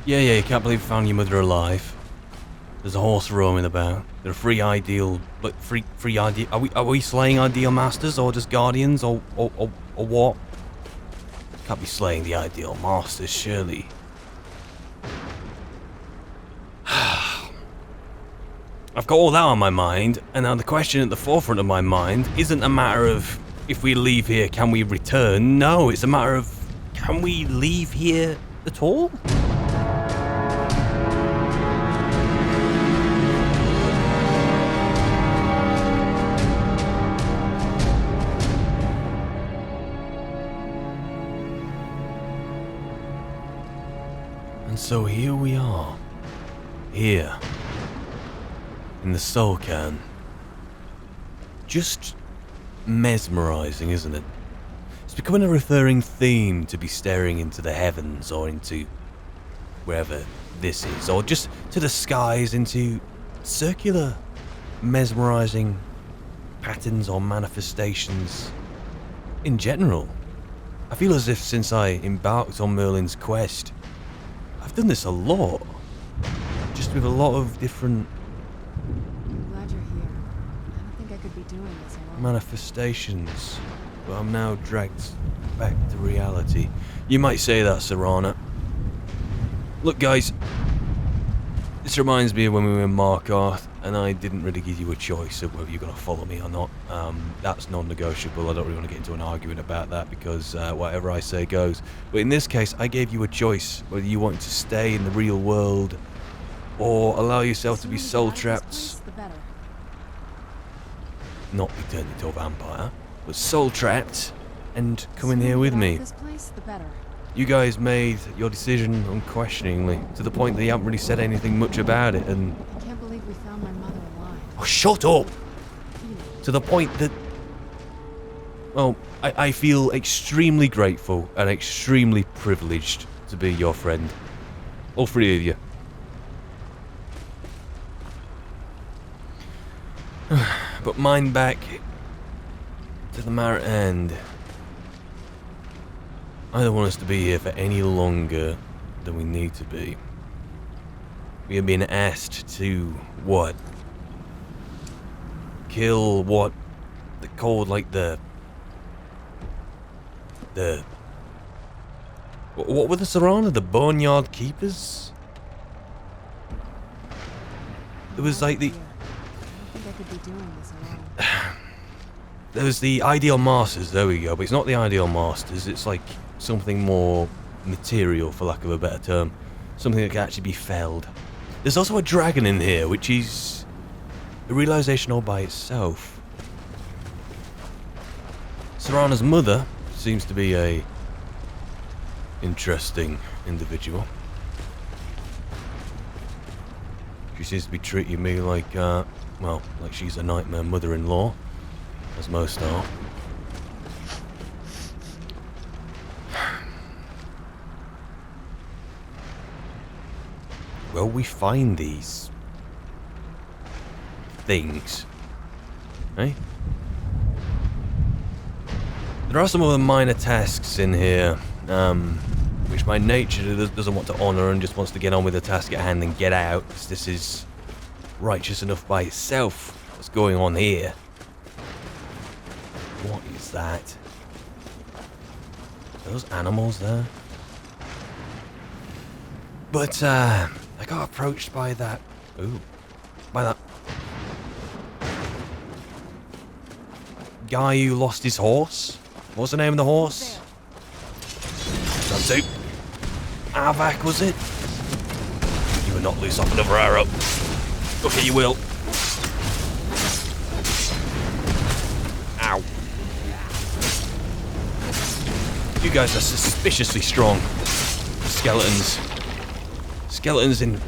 Yeah, you can't believe you found your mother alive. There's a horse roaming about. There are free ideal, but free ideal. Are we slaying ideal masters or just guardians or what? Can't be slaying the ideal masters, surely. I've got all that on my mind, and now the question at the forefront of my mind isn't a matter of if we leave here, can we return? No, it's a matter of can we leave here at all? And so here we are. Here. In the Soul Cairn. Just mesmerizing, isn't it? It's becoming a recurring theme to be staring into the heavens or into wherever this is, or just to the skies, into circular, mesmerizing patterns or manifestations in general. I feel as if since I embarked on Merlin's quest, I've done this a lot. Just with a lot of different manifestations, but I'm now dragged back to reality. You might say that, Serana. Look, guys, this reminds me of when we were in Markarth, and I didn't really give you a choice of whether you're going to follow me or not. That's non-negotiable. I don't really want to get into an argument about that because whatever I say goes. But in this case, I gave you a choice whether you want to stay in the real world or allow yourself to be soul-trapped. Not be turned into a vampire, but soul-trapped and come in here with me. You guys made your decision unquestioningly, to the point that you haven't really said anything much about it, and I can't believe we found my mother alive. Oh, shut up! To the point that, well, I feel extremely grateful and extremely privileged to be your friend. All three of you. But mind back to the matter at hand. I don't want us to be here for any longer than we need to be. We have been asked to, what? Kill what? They're called like the... What were the Serana? The Boneyard Keepers? There was like the... There was the Ideal Masters, there we go, but it's not the Ideal Masters, it's like something more material, for lack of a better term. Something that can actually be felled. There's also a dragon in here, which is a realization all by itself. Serana's mother seems to be a interesting individual. She seems to be treating me like, well, like she's a nightmare mother-in-law, as most are. Well, we find these things, eh? There are some other minor tasks in here, which by nature doesn't want to honour and just wants to get on with the task at hand and get out, because this is righteous enough by itself. What's going on here? What is that? Are those animals there? But, I got approached by that... Ooh. By that... guy who lost his horse? What's the name of the horse? That's it. Avak, was it? You will not loose off another arrow. Okay, you will. Ow. You guys are suspiciously strong. Skeletons. Skeletons in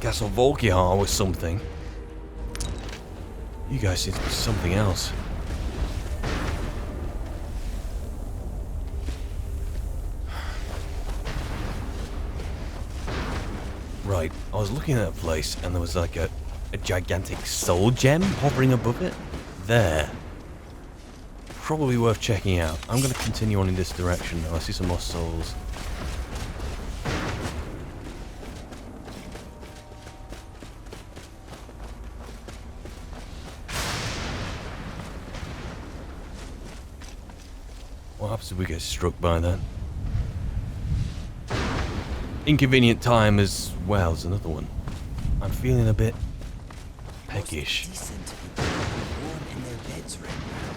Castle Volkihar was something. You guys seem to be something else. Right, I was looking at a place and there was like a gigantic soul gem hovering above it. There. Probably worth checking out. I'm going to continue on in this direction. I see some more souls. Perhaps we get struck by that. Inconvenient time as well as another one. I'm feeling a bit peckish.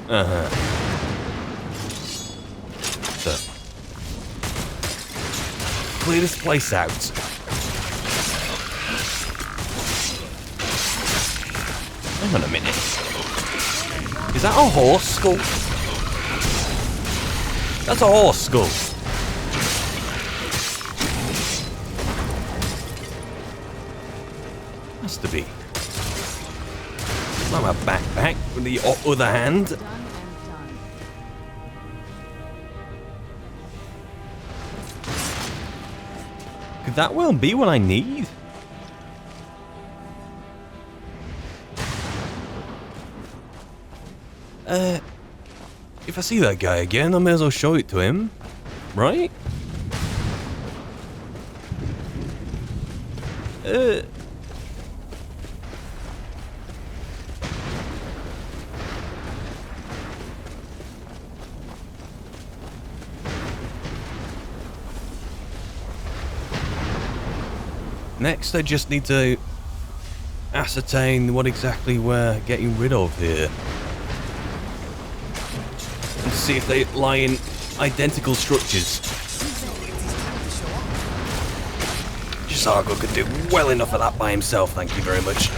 Uh-huh. So, clear this place out. Hang on a minute. Is that a horse skull? That's a horse skull. Has to be. Not my backpack with the other hand. Done and done. Could that well be what I need? If I see that guy again, I may as well show it to him, right? Next, I just need to ascertain what exactly we're getting rid of here. And see if they lie in identical structures. Sargo could do well enough of that by himself, thank you very much.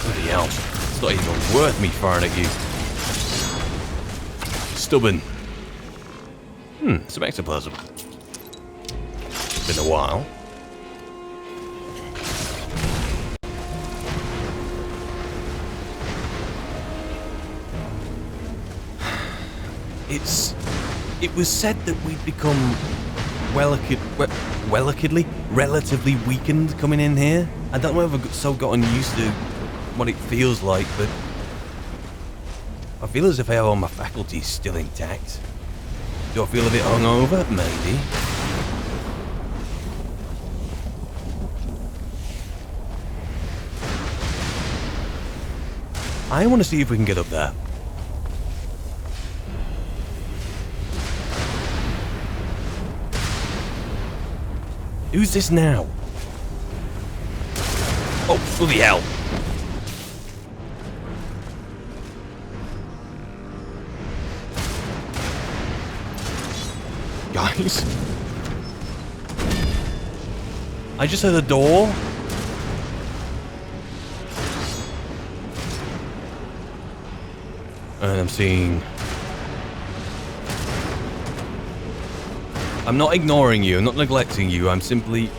Bloody hell, it's not even worth me firing at you. Stubborn. Some ectoplasm. Been a while. It was said that we'd become relatively weakened coming in here. I don't know if I've so gotten used to what it feels like, but I feel as if I have all my faculties still intact. Do I feel a bit hungover? Maybe. I want to see if we can get up there. Who's this now? Oh, bloody hell. Guys? I just heard a door. And I'm seeing... I'm not ignoring you, I'm not neglecting you, I'm simply...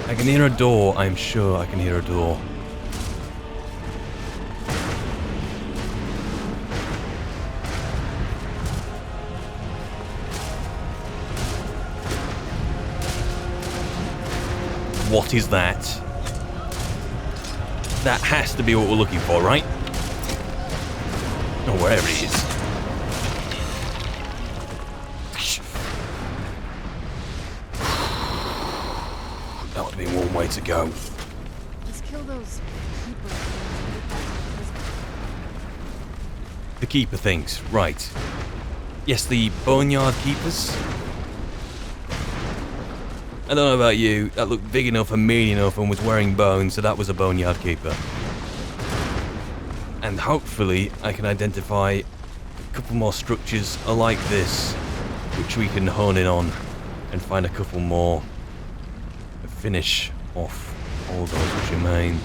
I can hear a door, I'm sure I can hear a door. What is that? That has to be what we're looking for, right? Or wherever it is. That would have been one way to go. Let's kill those keepers. The keeper things, right. Yes, the boneyard keepers. I don't know about you, that looked big enough and mean enough and was wearing bones, so that was a boneyard keeper. And hopefully I can identify a couple more structures like this, which we can hone in on and find a couple more and finish off all those which remain.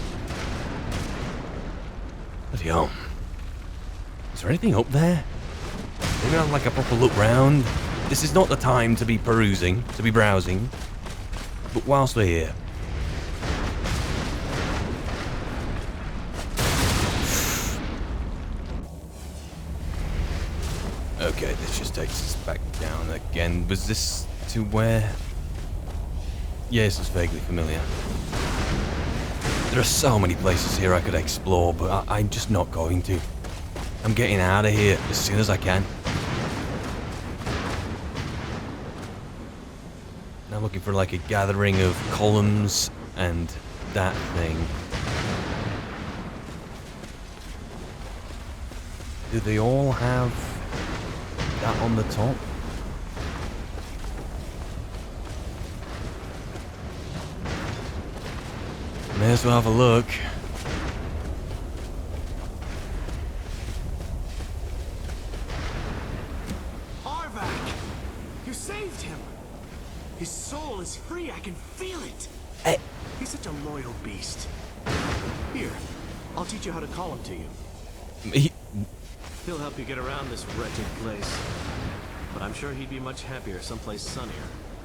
Bloody hell. Is there anything up there? Maybe I'll have like a proper look round. This is not the time to be perusing, to be browsing. But whilst we're here... Okay, this just takes us back down again. Was this to where? Yeah, this is vaguely familiar. There are so many places here I could explore, but I'm just not going to. I'm getting out of here as soon as I can. Now I'm looking for like a gathering of columns and that thing. Do they all have that on the top? May as well have a look. Arvak! You saved him! His soul is free, I can feel it! He's such a loyal beast. Here, I'll teach you how to call him to you. He'll help you get around this wretched place. But I'm sure he'd be much happier someplace sunnier.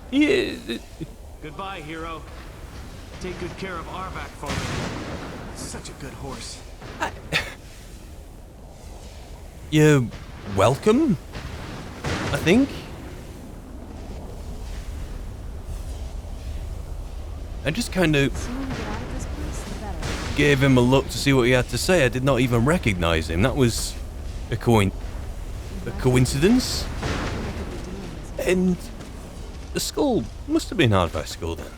Yeah. Goodbye, hero. Take good care of Arvak for me. Such a good horse. You're welcome, I think. I just kind of The sooner we get out of this place, the better. gave him a look to see what he had to say. I did not even recognize him. That was a coincidence. And the skull must have been Hardback Skull then.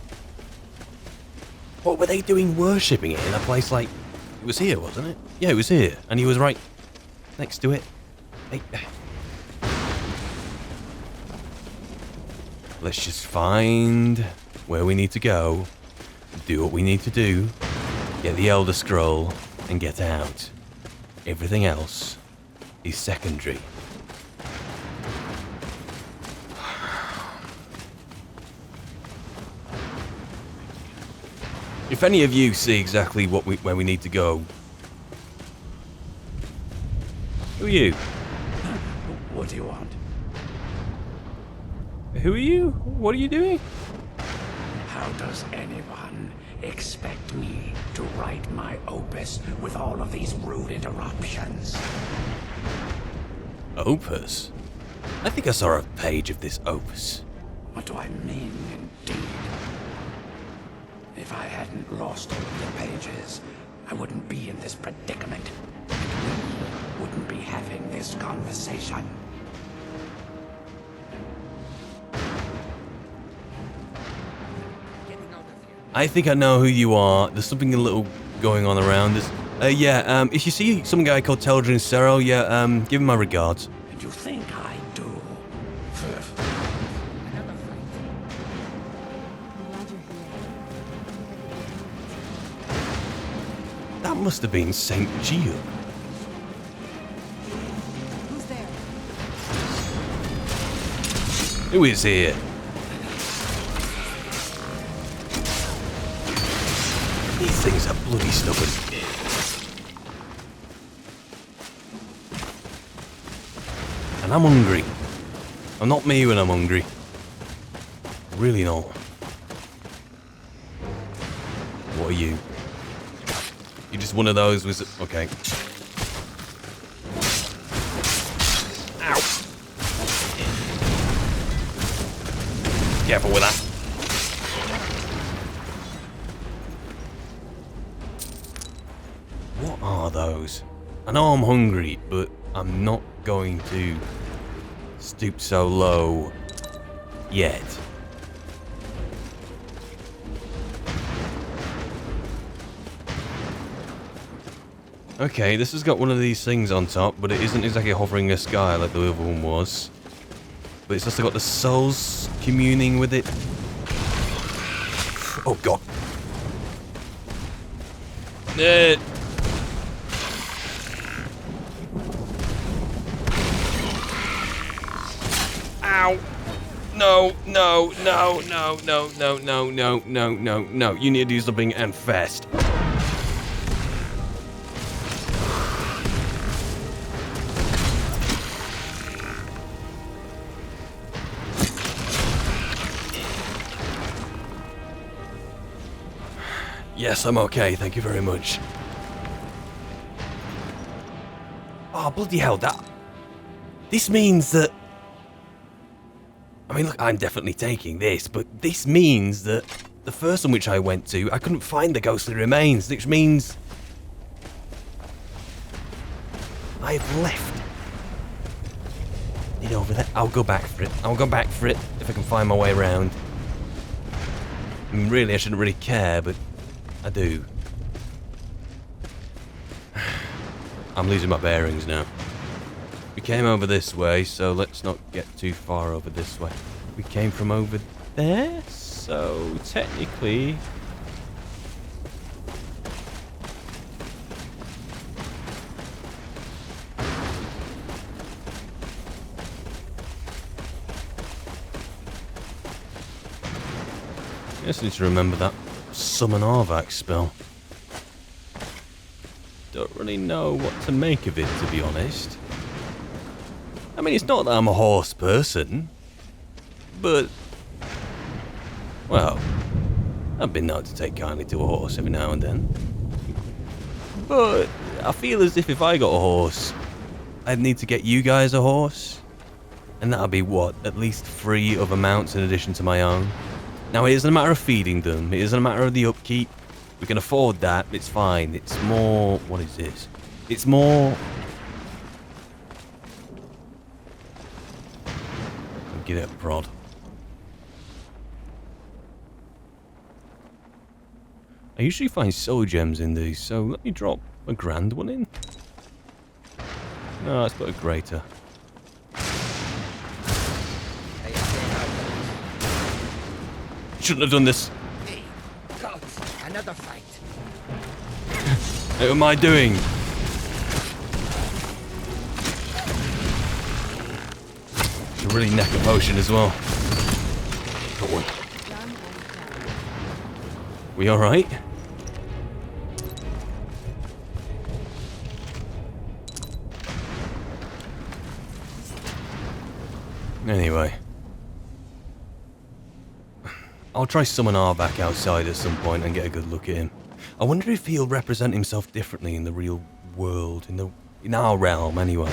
What were they doing worshipping it in a place like... It was here, wasn't it? Yeah, it was here. And he was right next to it. Hey. Let's just find where we need to go, do what we need to do, get the Elder Scroll, and get out. Everything else is secondary. If any of you see exactly where we need to go, who are you? What do you want? Who are you? What are you doing? How does anyone expect me to write my opus with all of these rude interruptions? Opus? I think I saw a page of this opus. What do I mean, indeed? If I hadn't lost all of the pages, I wouldn't be in this predicament. And we wouldn't be having this conversation. I think I know who you are. There's something a little going on around us. If you see some guy called Teldrin Serral, give him my regards. And you think I do? I'm glad you're here. That must have been Saint Geo. Who's there? Who is here? These things are bloody stubborn. And I'm hungry. I'm not me when I'm hungry. Really not. What are you? You're just one of those with... Okay. Ow! Careful with that. What are those? I know I'm hungry, but I'm not going to stoop so low yet. Okay, this has got one of these things on top, but it isn't exactly hovering the sky like the other one was. But it's also got the souls communing with it. Oh god. Ow! No, no, no, no, no, no, no, no, no, no, no. You need to do something and fast. Yes, I'm okay, thank you very much. Oh, bloody hell, this means that... I mean, look, I'm definitely taking this, but this means that the first one which I went to, I couldn't find the ghostly remains, which means... I've left it over there. I'll go back for it. I'll go back for it if I can find my way around. I mean, really, I shouldn't really care, but I do. I'm losing my bearings now. We came over this way, so let's not get too far over this way. We came from over there, so technically... I just need to remember that summon Arvac spell. Don't really know what to make of it, to be honest. I mean, it's not that I'm a horse person, but, well, I've been known to take kindly to a horse every now and then. But I feel as if I got a horse, I'd need to get you guys a horse, and that'll be what, at least 3 other mounts in addition to my own. Now, it isn't a matter of feeding them, it isn't a matter of the upkeep. We can afford that, it's fine. It's more... what is this? It's more... I'll give it a prod. I usually find soul gems in these, so let me drop a grand one in. No, let's put a greater. Shouldn't have done this. Hey, God, another fight. What am I doing? Should really neck a potion as well. Go on. We alright? Anyway. I'll try summon Arvac outside at some point and get a good look at him. I wonder if he'll represent himself differently in the real world, in our realm anyway.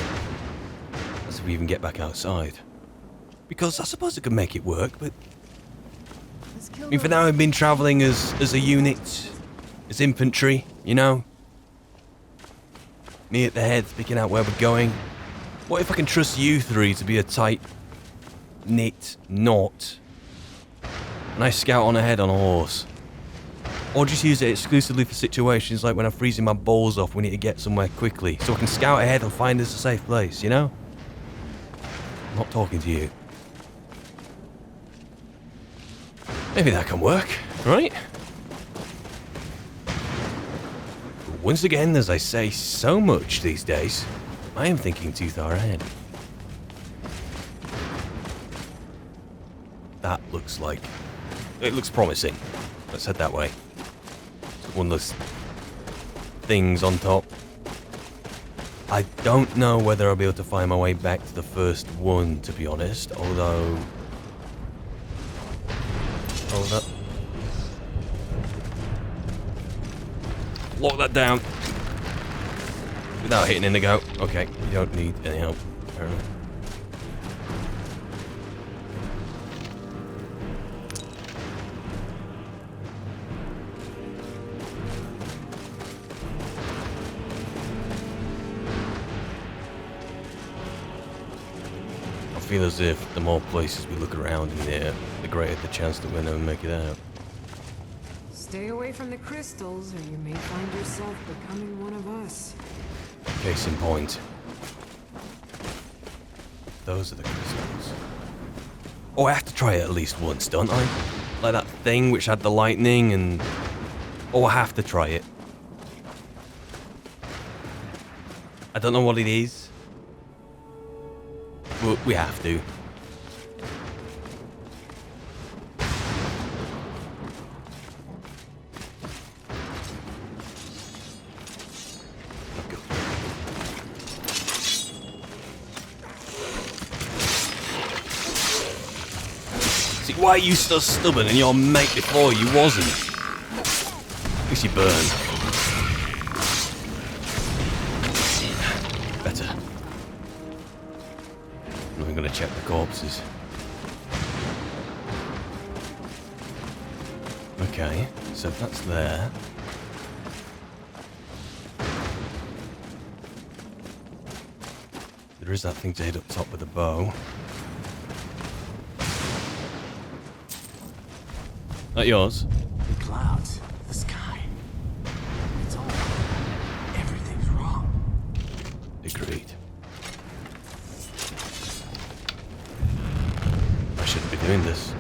As if we even get back outside. Because I suppose it could make it work, but... I mean, for now I've been travelling as a unit, as infantry, you know? Me at the head, picking out where we're going. What if I can trust you 3 to be a tight, knit knot? And I scout on ahead on a horse. Or just use it exclusively for situations like when I'm freezing my balls off, we need to get somewhere quickly. So I can scout ahead and find us a safe place, you know? I'm not talking to you. Maybe that can work, right? But once again, as I say so much these days, I am thinking too far ahead. That looks like... it looks promising. Let's head that way. It's one of those things on top. I don't know whether I'll be able to find my way back to the first one, to be honest. Although... hold up. Lock that down. Without hitting Indigo. Okay, you don't need any help. Fair enough. I feel as if the more places we look around in there, the greater the chance that we'll never make it out. Stay away from the crystals, or you may find yourself becoming one of us. Case in point. Those are the crystals. Oh, I have to try it at least once, don't I? Like that thing which had the lightning and... oh, I have to try it. I don't know what it is. But we have to. See, why are you so stubborn and your mate before you wasn't? At least you burned. Better. I'm not even gonna check the corpses. Okay, so if that's there. There is that thing to hit up top with the bow. That yours? The clouds, the sky. It's all... everything's wrong. Agreed. I shouldn't be doing this.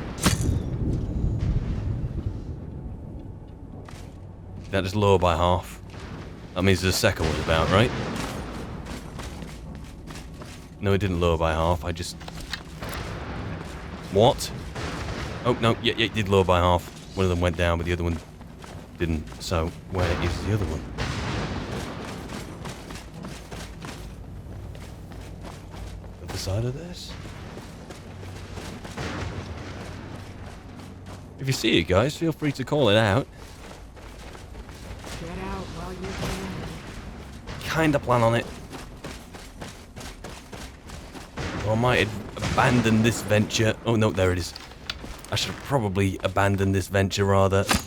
That is lower by half. That means the second one's about, right? No, it didn't lower by half. I just... What? Oh, no. Yeah, it did lower by half. One of them went down, but the other one didn't. So, where is the other one? Other side of this? If you see it, guys, feel free to call it out. Get out while you can. Kinda plan on it. Or I might abandon this venture. Oh no, there it is. I should have probably abandoned this venture rather. That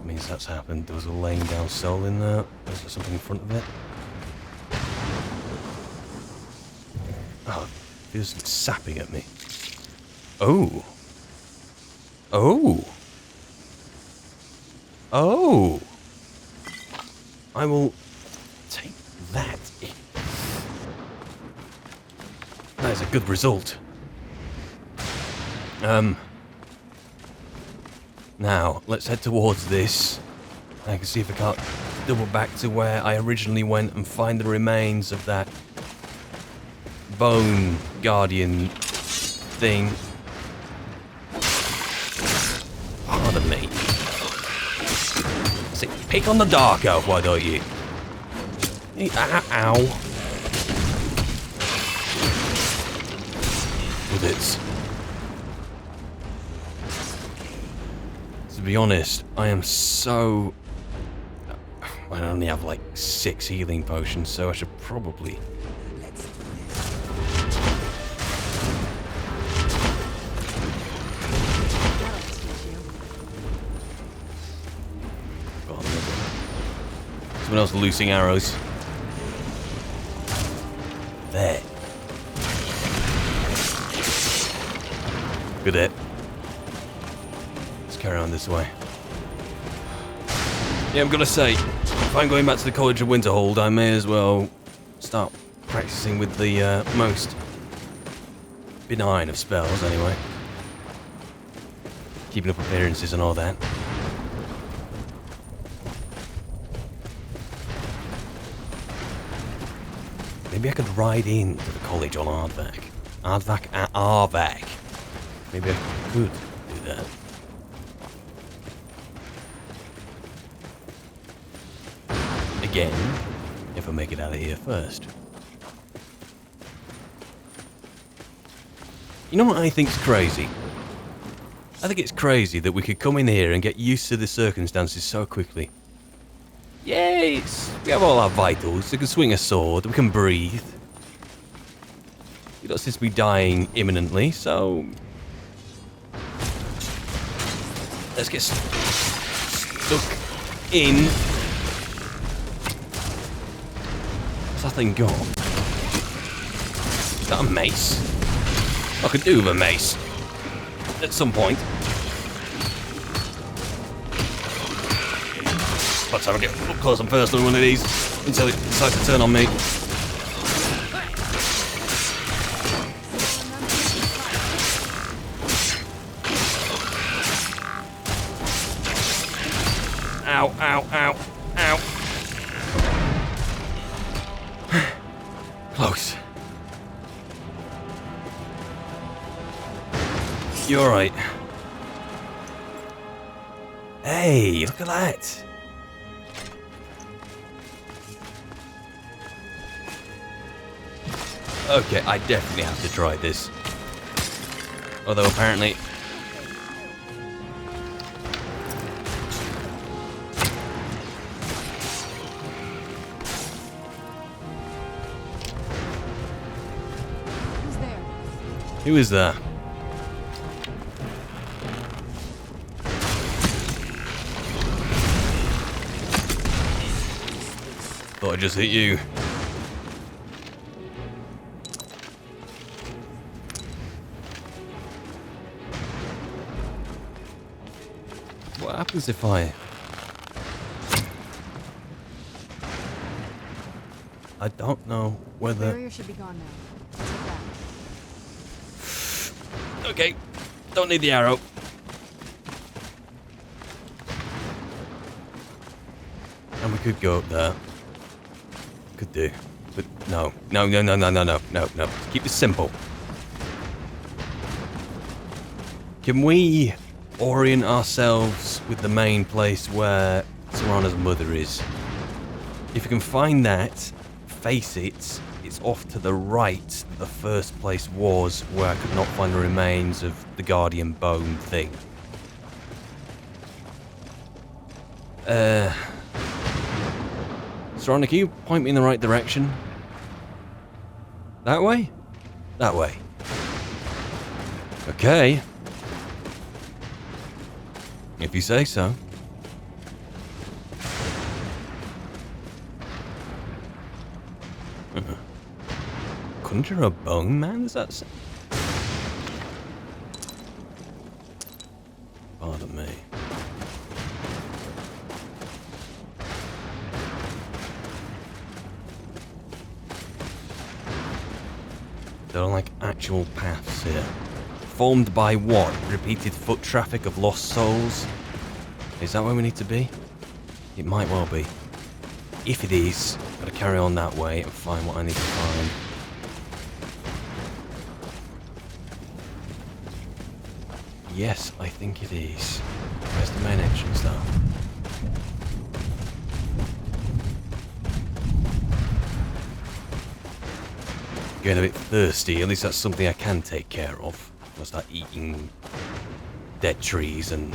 means that's happened. There was a laying down soul in there. Was there something in front of it? Oh, it feels sapping at me. Oh. Oh. Oh. I will take that. That is a good result. Now, let's head towards this. I can see if I can't double back to where I originally went and find the remains of that bone guardian thing. Pardon me. See, pick on the dark elf, why don't you? Ow. Bullets. To be honest, I am so... I only have like 6 healing potions, so I should probably... Someone else loosing arrows. There. Good hit. Let's carry on this way. Yeah, I'm gonna say, if I'm going back to the College of Winterhold, I may as well start practicing with the most benign of spells, anyway. Keeping up appearances and all that. Maybe I could ride into the college on Ardvac. Arvac. Maybe I could do that. Again, if I make it out of here first. You know what I think's crazy? I think it's crazy that we could come in here and get used to the circumstances so quickly. Yay! We have all our vitals. We can swing a sword. We can breathe. You don't seem to be dying imminently, so... Let's get stuck in. What's that thing got? Is that a mace? I could do with a mace. At some point. By the time I get up close and personal with one of these, until it decides to turn on me. Ow, ow, ow, ow. Close. You alright? Hey, look at that. Okay, I definitely have to try this. Although apparently... Who's there? Who is there? Thought I just hit you. happens if I don't know whether... The barrier should be gone now. Let's head back. Okay, don't need the arrow. And we could go up there. Could do. But no. No. Keep it simple. Can we orient ourselves with the main place where Serana's mother is? If you can find that, face it, it's off to the right that the first place was, where I could not find the remains of the guardian bone thing. Serana, can you point me in the right direction? That way? That way. Okay. If you say so. Conjure a bone man? Is that... Pardon me. There are like actual paths here. Formed by what? Repeated foot traffic of lost souls? Is that where we need to be? It might well be. If it is, I've got to carry on that way and find what I need to find. Yes, I think it is. Where's the main entrance though? Getting a bit thirsty, at least that's something I can take care of. I'll start eating dead trees and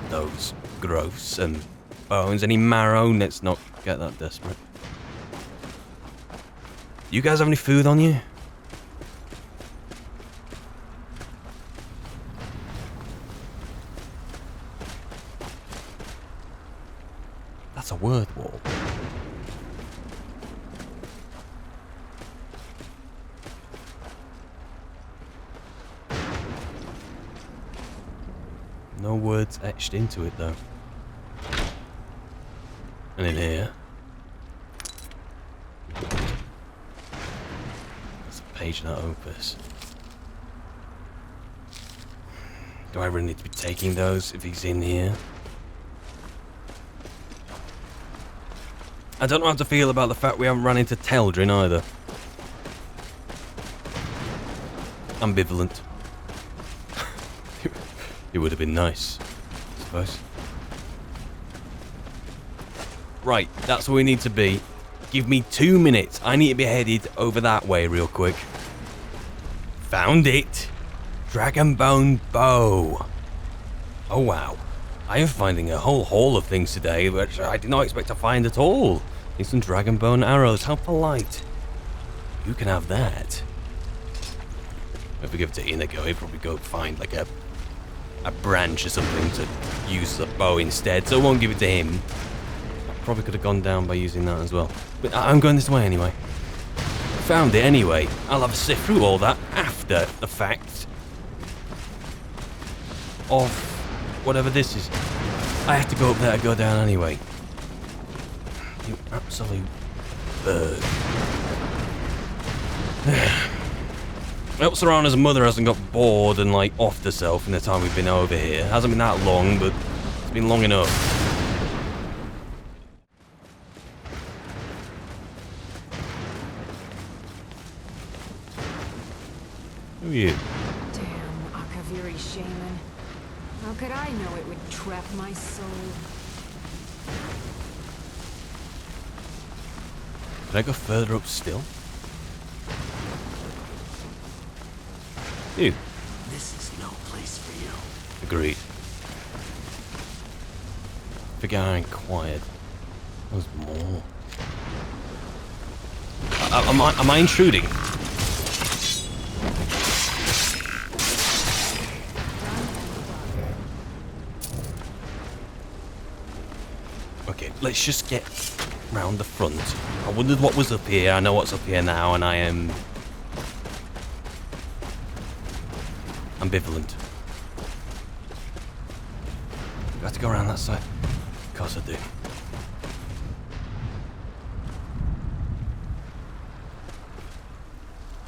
those growths and bones. Any marrow? Let's not get that desperate. You guys have any food on you? That's a word wall. No words etched into it though. And in here, there's a page in that opus. Do I really need to be taking those if he's in here? I don't know how to feel about the fact we haven't run into Teldrin either. Ambivalent. It would have been nice, I suppose. Right, that's where we need to be. Give me 2 minutes. I need to be headed over that way real quick. Found it. Dragonbone bow. Oh wow. I am finding a whole haul of things today which I did not expect to find at all. Need some dragonbone arrows. How polite. You can have that. If we give it to Inigo, he'd probably go find like a branch or something to use the bow instead, so I won't give it to him. I probably could have gone down by using that as well. But I'm going this way anyway. Found it anyway. I'll have a sift through all that after the fact of whatever this is. I have to go up there to go down anyway. You absolute bird. I hope Serana's mother hasn't got bored and like offed herself in the time we've been over here. It hasn't been that long, but it's been long enough. Who are you? Damn Akaviri shaman. How could I know it would trap my soul? Can I go further up still? You. This is no place for you. Agreed. Figure I inquired. There's more. Am I intruding? Okay, let's just get round the front. I wondered what was up here. I know what's up here now, and I am ambivalent. have to go around that side? Of course I do.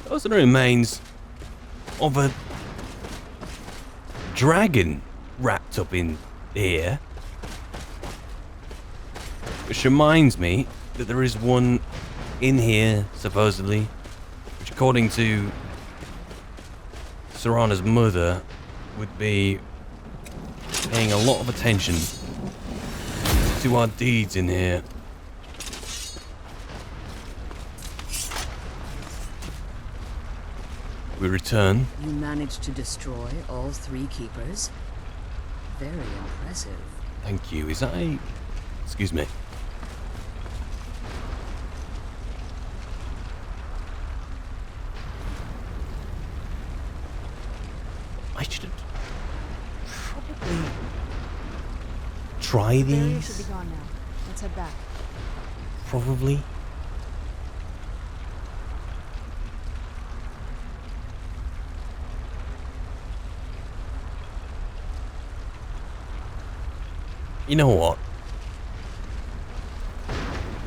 Those are the remains of a dragon wrapped up in here. Which reminds me that there is one in here, supposedly, which according to Serana's mother would be paying a lot of attention to our deeds in here. We return. You managed to destroy all 3 keepers? Very impressive. Thank you. Is that a... Excuse me. I should probably try The barrier should these. be gone now. Let's head back. Probably. You know what?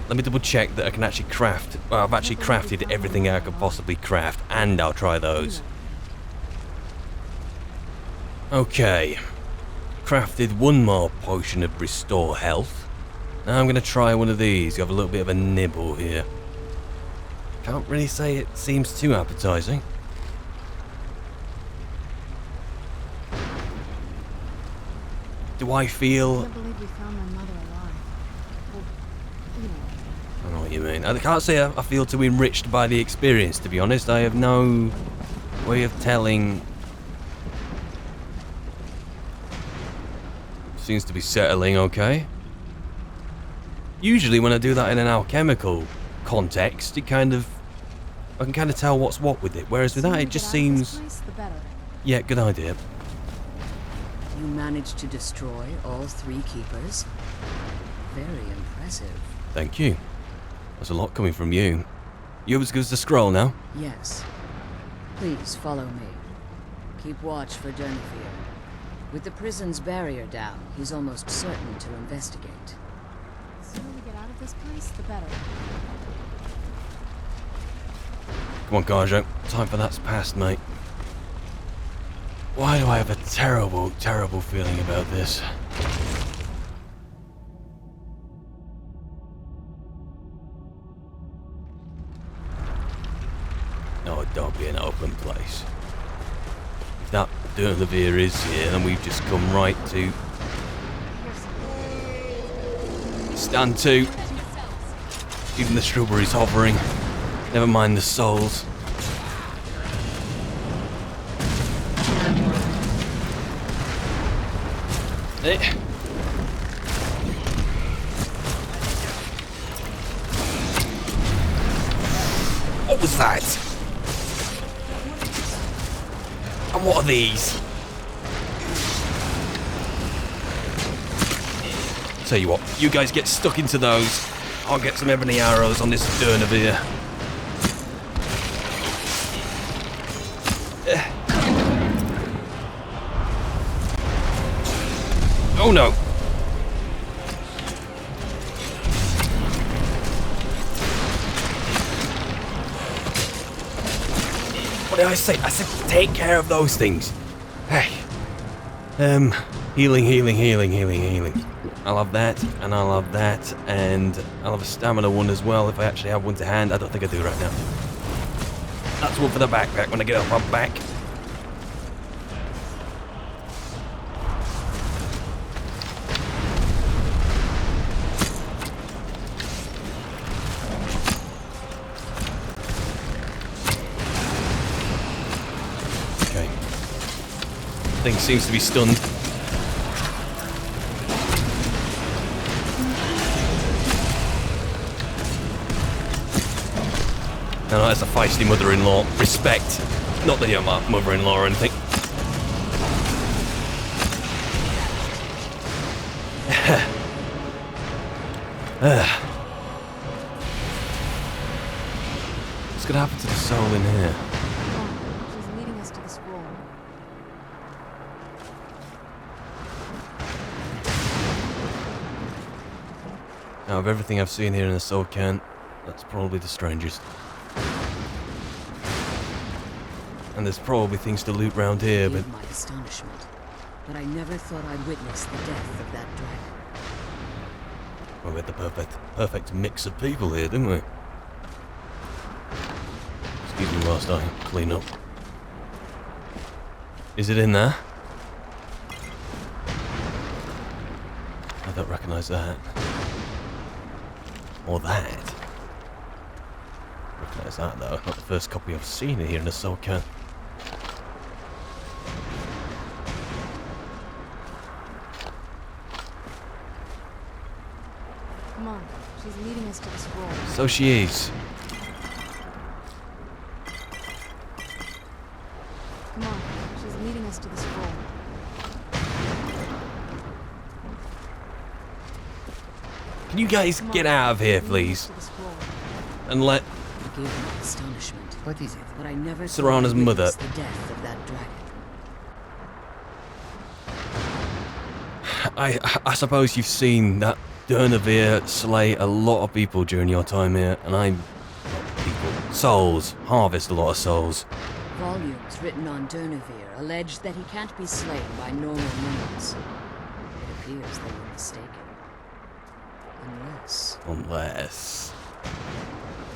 Let me double check that I can actually craft. Well, I've actually crafted everything I could possibly craft, and I'll try those. Okay. Crafted 1 more potion of restore health. Now I'm going to try one of these. You have a little bit of a nibble here. Can't really say it seems too appetizing. Do I I feel... can't believe we found my mother alive. Well, you know. I know what you mean. I can't say I feel too enriched by the experience, to be honest. I have no way of telling. Seems to be settling okay. Usually when I do that in an alchemical context, I can kind of tell what's what with it. Whereas with that, it just seems... The better. Yeah, good idea. You managed to destroy all 3 keepers? Very impressive. Thank you. There's a lot coming from you. You as good as the scroll now? Yes. Please follow me. Keep watch for Durnfield. With the prison's barrier down, he's almost certain to investigate. The sooner we get out of this place, the better. Come on, Garjo. Time for that's past, mate. Why do I have a terrible, terrible feeling about this? No, don't be an open place. If that Durnfield is here, then we've just come right to... Stand to. Even the shrubbery's hovering. Never mind the souls. What was that? And what are these? Tell you what, you guys get stuck into those. I'll get some ebony arrows on this Durnfield. Oh no! What did I say? I said take care of those things. Hey. Healing, healing, healing, healing, healing. I'll have that, and I'll have that, and I'll have a stamina one as well if I actually have one to hand. I don't think I do right now. That's one for the backpack when I get off my back. Okay. Thing seems to be stunned. No, that's a feisty mother-in-law. Respect. Not that you're my mother-in-law or anything. What's gonna happen to the soul in here? Oh, she's leading us to the scroll. Out of everything I've seen here in the Soul Cairn, that's probably the strangest. And there's probably things to loot round here, but... my astonishment, but I never thought I'd witness the death of that dragon. Well, we had the perfect mix of people here, didn't we? Excuse me whilst I clean up. Is it in there? I don't recognise that. Or that. Recognise that though. Not the first copy I've seen here in the Soul Cairn. Come on, she's leading us to the scroll. So she is. Come on, she's leading us to the scroll. Can you guys get out of here, please? To the scroll. And let Forgive my astonishment. What is it? But I never Serana's thought I'd mother. witness the death of that dragon. I suppose you've seen that Durnavir slay a lot of people during your time here, and souls, harvest a lot of souls. Volumes written on Durnavir allege that he can't be slain by normal means. It appears they were mistaken. Unless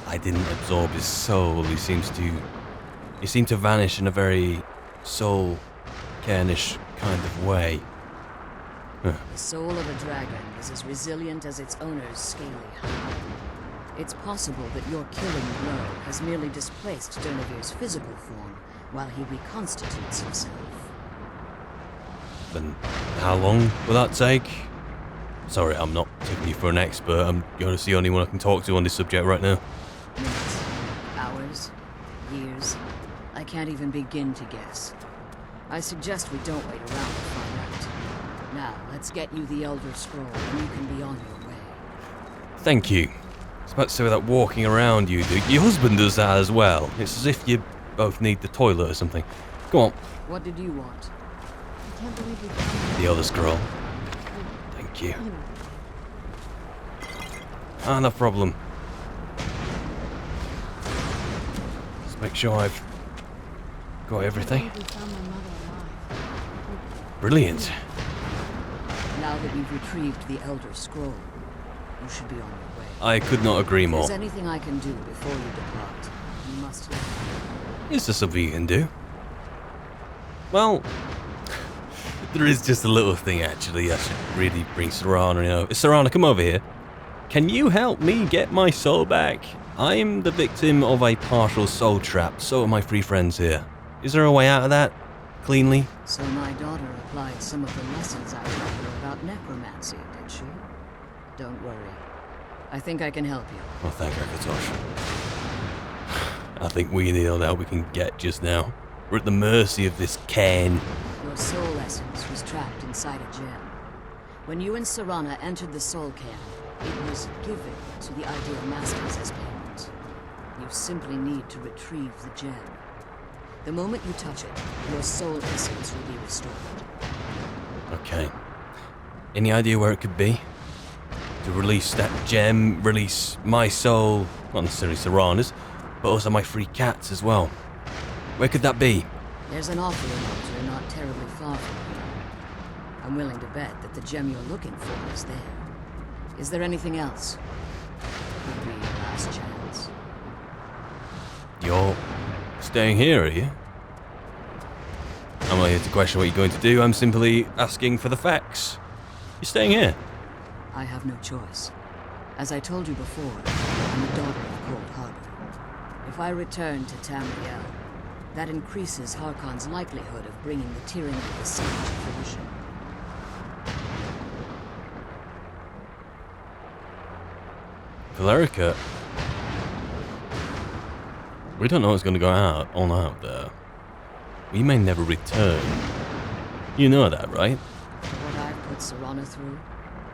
I didn't absorb his soul, he seemed to vanish in a very soul cairnish kind of way. The soul of a dragon is as resilient as its owner's scaly hide. It's possible that your killing blow has merely displaced Durnavir's physical form while he reconstitutes himself. Then how long will that take? Sorry, I'm not taking you for an expert. I'm going to the only one I can talk to on this subject right now. Minutes, hours, years. I can't even begin to guess. I suggest we don't wait around to find out. Now, let's get you the Elder Scroll and you can be on your way. Thank you. I was about to say that walking around you do. Your husband does that as well. It's as if you both need the toilet or something. Go on. What did you want? I can't believe we found The Elder Scroll. Thank you. you know. Ah, no problem. Let's make sure I've got everything. We found my mother alive. Brilliant. Now that you've retrieved the Elder Scroll, you should be on your way. I could not agree If more. there's anything I can do before you depart, you must let me know. Is there something you can do? Well, there is just a little thing actually. I should really bring Serana, you know. Serana, come over here. Can you help me get my soul back? I'm the victim of a partial soul trap, so are my three friends here. Is there a way out of that? Cleanly? So my daughter applied some of the lessons I taught her about necromancy, did she? Don't worry. I think I can help you. Well, thank you, Katosh. I think we need all the help we can get just now. We're at the mercy of this Cairn. Your soul essence was trapped inside a gem. When you and Serana entered the Soul Cairn, it was given to the Ideal Masters as payment. You simply need to retrieve the gem. The moment you touch it, your soul essence will be restored. Okay. Any idea where it could be? To release that gem, release my soul, not necessarily Serana's, but also my three cats as well. Where could that be? There's an offering altar not terribly far from here. I'm willing to bet that the gem you're looking for is there. Is there anything else? Could be your last chance. You're staying here, are you? I'm not here to question what you're going to do, I'm simply asking for the facts. You're staying here? I have no choice. As I told you before, I'm the daughter of Cold Harbor. If I return to Tamriel, that increases Harkon's likelihood of bringing the tyranny of the Sage to fruition. Valerica, we don't know what's going to go on out there. We may never return. You know that, right? For what I've put Serana through,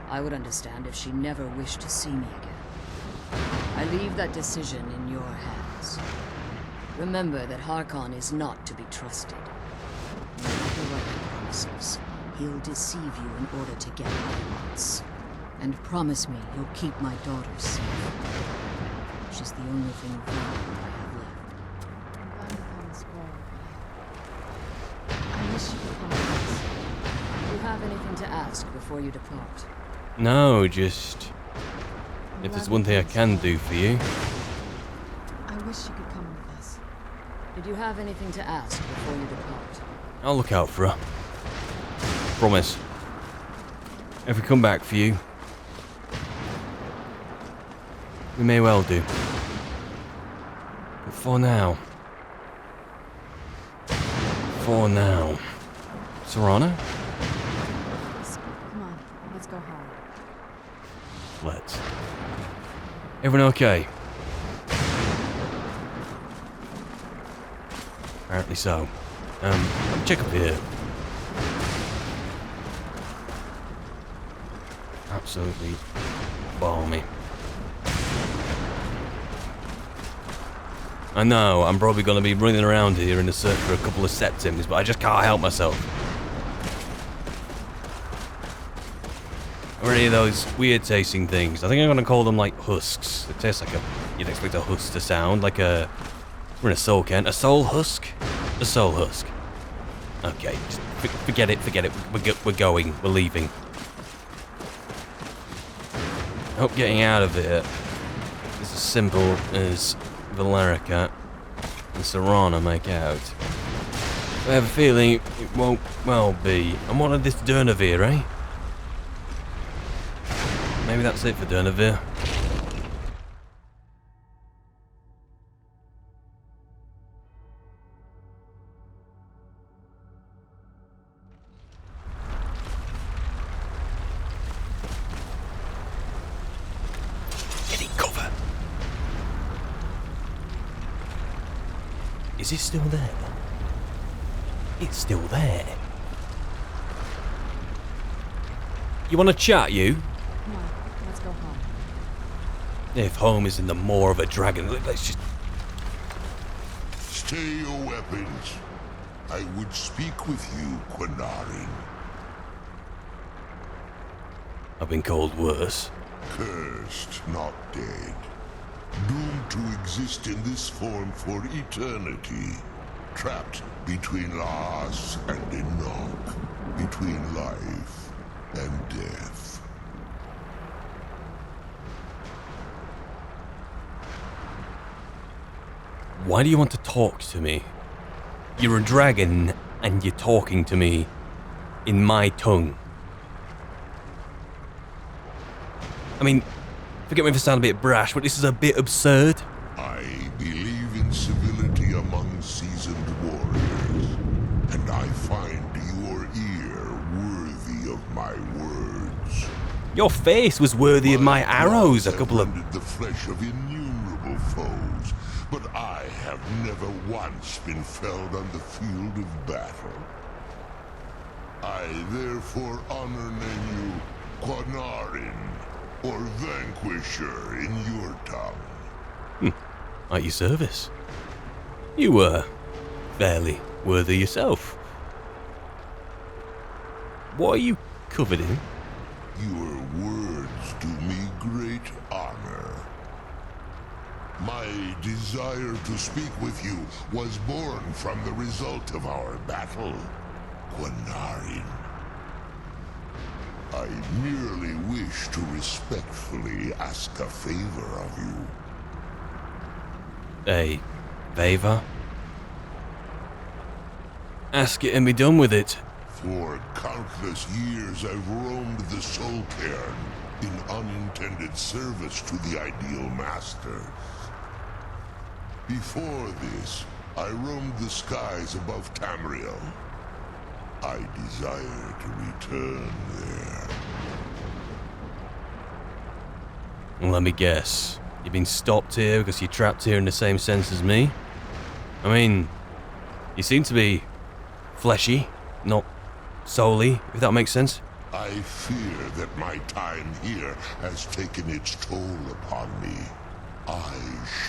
I would understand if she never wished to see me again. I leave that decision in your hands. Remember that Harkon is not to be trusted. No matter what he promises, he'll deceive you in order to get what he wants. And promise me you'll keep my daughter safe. She's the only thing valuable I have left. I'm glad you found the scroll, but I wish you could come with us. Do you have anything to ask before you depart? No, just... I'm If there's glad one you thing I found the can scroll. do for you. I wish you could come with us. Did you have anything to ask before you depart? I'll look out for her. Promise. If we come back for you, we may well do. But for now... Serana? Come on, let's go home. Let's. Everyone okay? Apparently so. Check up here. Absolutely balmy. I know, I'm probably going to be running around here in a search for a couple of septims, but I just can't help myself. Or any of those weird tasting things. I think I'm going to call them like husks. It tastes like you'd expect a husk to sound, like a... We're in a soul can. A soul husk? A soul husk. Okay, just forget it. We're going. We're leaving. I hope getting out of here is as simple as Valerica and Serana make out. I have a feeling it won't well be. And what of this Durnavir, eh? Maybe that's it for Durnavir. Getting cover. Is it still there? It's still there. You want to chat, you? Come on, let's go home. If home is in the maw of a dragon, let's just... Stay your weapons. I would speak with you, Quinarin. I've been called worse. Cursed, not dead. Doomed to exist in this form for eternity. Trapped between Laas and Enoch. Between life and death. Why do you want to talk to me? You're a dragon, and you're talking to me in my tongue. I mean, forget me if I sound a bit brash, but this is a bit absurd. I believe in civility among seasoned warriors, and I find your ear worthy of my words. Your face was worthy of my arrows a couple of... I've rended the flesh of innumerable foes, but I have never once been felled on the field of battle. I therefore honor name you Quinarin, or Vanquisher in your tongue. At your service. You were fairly worthy yourself. What are you covered in? Your words do me great honor. My desire to speak with you was born from the result of our battle, Quinarin. I merely wish to respectfully ask a favor of you. A favor? Ask it and be done with it. For countless years I've roamed the Soul Cairn in unintended service to the ideal masters. Before this, I roamed the skies above Tamriel. I desire to return there. Let me guess. You've been stopped here because you're trapped here in the same sense as me? I mean, you seem to be fleshy, not soully, if that makes sense. I fear that my time here has taken its toll upon me. I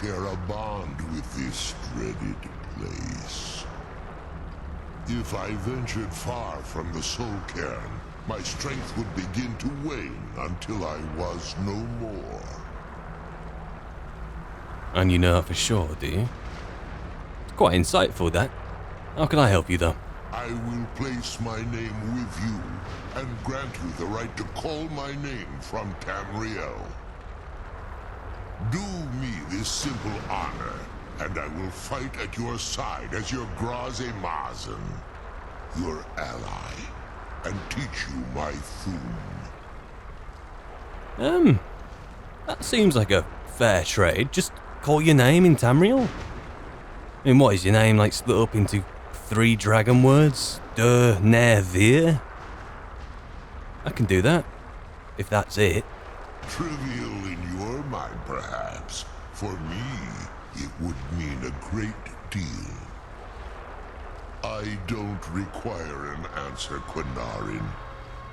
share a bond with this dreaded place. If I ventured far from the Soul Cairn, my strength would begin to wane until I was no more. And you know that for sure, do you? It's quite insightful, that. How can I help you, though? I will place my name with you and grant you the right to call my name from Tamriel. Do me this simple honor, and I will fight at your side as your Graze Mazen, your ally, and teach you my Thum. That seems like a fair trade. Just call your name in Tamriel? I mean, what is your name, like, split up into 3 dragon words? Ner, Vir? I can do that, if that's it. Trivial in your mind, perhaps. For me, it would mean a great deal. I don't require an answer, Quinarin.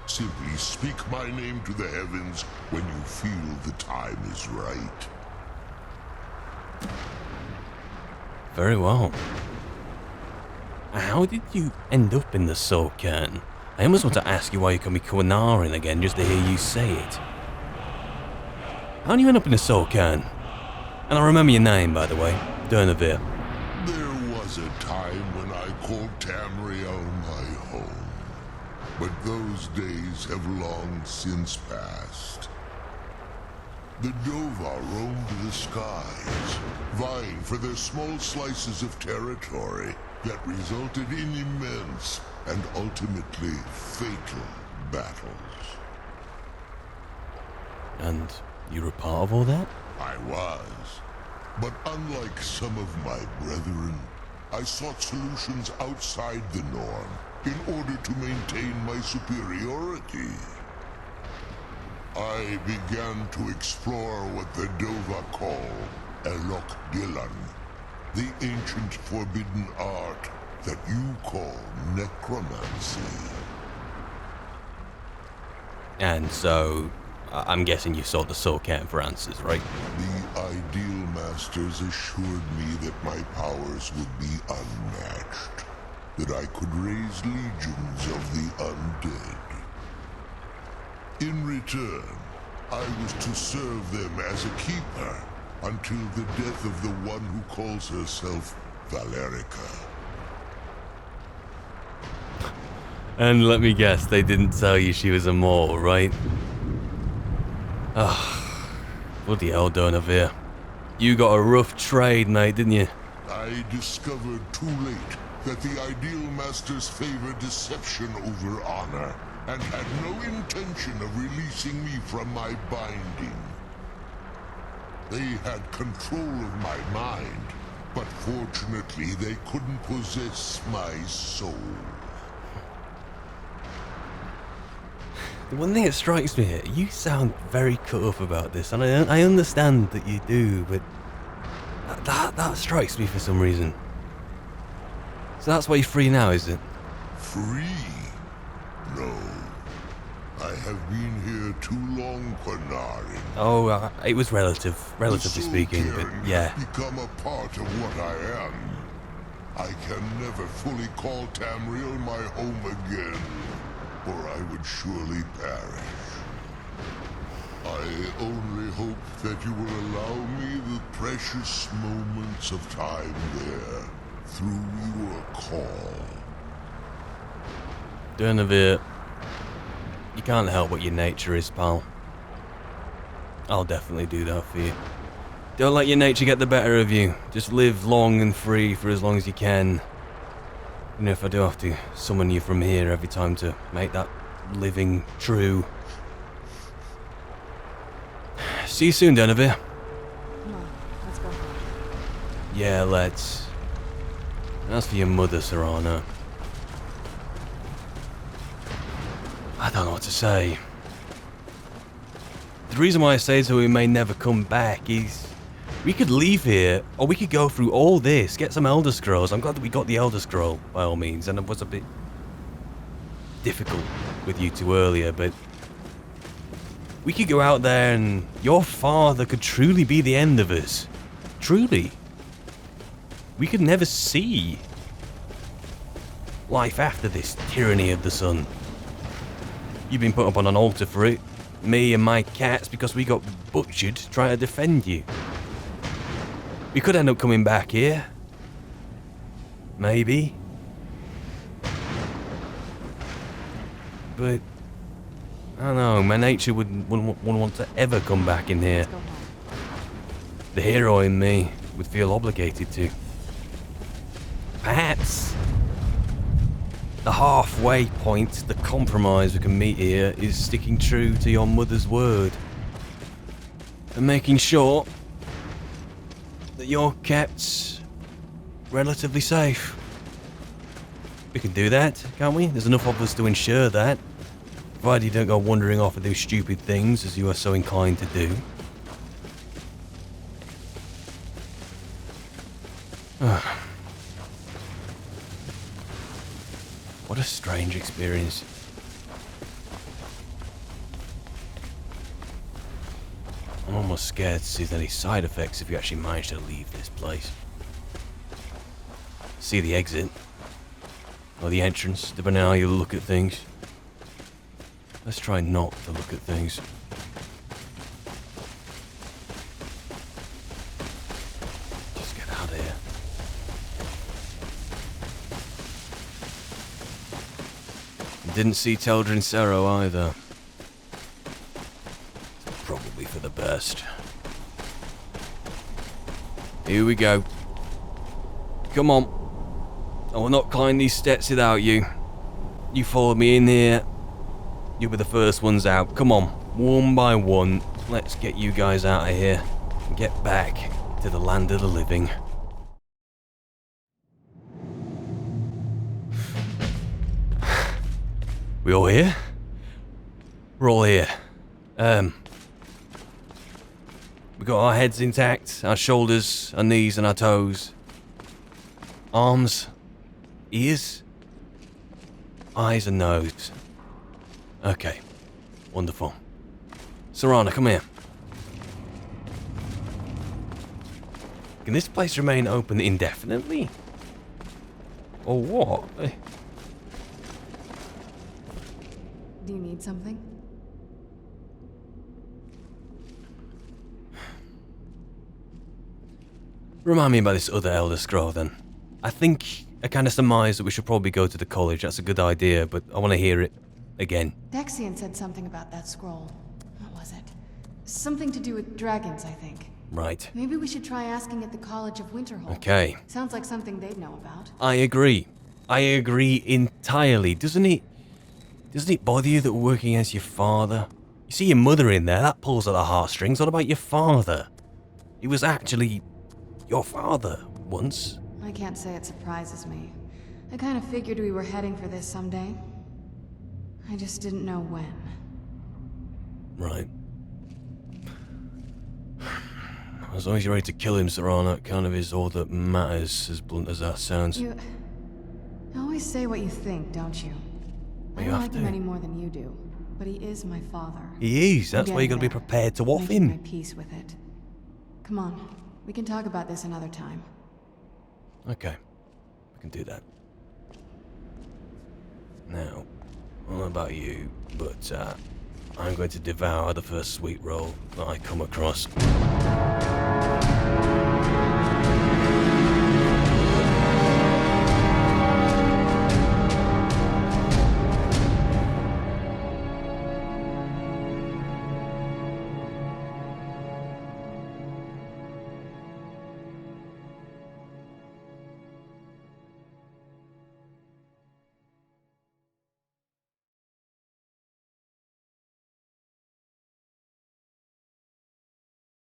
Simply speak my name to the heavens when you feel the time is right. Very well. How did you end up in the Soul Cairn? I almost want to ask you why you call me Quinarin again just to hear you say it. How did you end up in the Soul Cairn? And I remember your name, by the way, Durnavir. There was a time when I called Tamriel my home, but those days have long since passed. The Dova roamed the skies, vying for their small slices of territory that resulted in immense and ultimately fatal battles. And you were a part of all that? I was. But unlike some of my brethren, I sought solutions outside the norm in order to maintain my superiority. I began to explore what the Dova call Elok Gillan, the ancient forbidden art that you call necromancy. And so, I'm guessing you sought the Soul Cairn for answers, right? The Ideal Masters assured me that my powers would be unmatched, that I could raise legions of the undead. In return, I was to serve them as a keeper until the death of the one who calls herself Valerica. And let me guess, they didn't tell you she was immortal, right? Ah, bloody hell, Durnavir. You got a rough trade, mate, didn't you? I discovered too late that the Ideal Masters favor deception over honor, and had no intention of releasing me from my binding. They had control of my mind, but fortunately they couldn't possess my soul. The one thing that strikes me here, you sound very cut up about this, and I understand that you do, but that strikes me for some reason. So that's why you're free now, is it? Free? No. I have been here too long, Quinarin. Oh, it was relatively speaking, but yeah. Become a part of what I am. I can never fully call Tamriel my home again, or I would surely perish. I only hope that you will allow me the precious moments of time there, through your call. Durnavir, you can't help what your nature is, pal. I'll definitely do that for you. Don't let your nature get the better of you. Just live long and free for as long as you can. You know, if I do have to summon you from here every time to make that living true. See you soon, Durnavir. Come on, let's go home. Yeah, let's. As for your mother, Serana, I don't know what to say. The reason why I say so we may never come back is we could leave here, or we could go through all this, get some Elder Scrolls. I'm glad that we got the Elder Scroll, by all means, and it was a bit difficult with you two earlier, but we could go out there and your father could truly be the end of us. Truly. We could never see life after this tyranny of the sun. You've been put up on an altar for it. Me and my cats, because we got butchered trying to defend you. We could end up coming back here. Maybe. But I don't know, my nature wouldn't want to ever come back in here. Let's go home. The hero in me would feel obligated to. Perhaps the halfway point, the compromise we can meet here, is sticking true to your mother's word and making sure that you're kept relatively safe. We can do that, can't we? There's enough of us to ensure that, provided you don't go wandering off and do stupid things as you are so inclined to do. What a strange experience. I'm almost scared to see any side effects if you actually manage to leave this place. See the exit. Or the entrance, depending on how you look at things. Let's try not to look at things. Just get out of here. Didn't see Teldrin Cerro either. Probably for the best. Here we go. Come on. I will not climb these steps without you. You follow me in here. You'll be the first ones out. Come on. One by one. Let's get you guys out of here. And get back to the land of the living. We all here? We're all here. We got our heads intact, our shoulders, our knees and our toes. Arms, ears, eyes and nose. Okay, wonderful. Serana, come here. Can this place remain open indefinitely? Or what? Do you need something? Remind me about this other Elder Scroll then. I think I kind of surmise that we should probably go to the college. That's a good idea, but I want to hear it again. Dexian said something about that scroll. What was it? Something to do with dragons, I think. Right. Maybe we should try asking at the College of Winterhold. Okay. Sounds like something they'd know about. I agree. I agree entirely. Doesn't it bother you that we're working against your father? You see your mother in there, that pulls at the heartstrings. What about your father? He was actually your father once. I can't say it surprises me. I kind of figured we were heading for this someday. I just didn't know when. Right. As long as you're ready to kill him, Serana, it kind of is all that matters, as blunt as that sounds. You always say what you think, don't you? I You don't have like him to. any more than you do, but he is my father. He is. That's I'm why you got to be getting there. prepared to off Making my him. peace with it. Come on, we can talk about this another time. Okay. We can do that. Now, I don't know about you, but I'm going to devour the first sweet roll that I come across.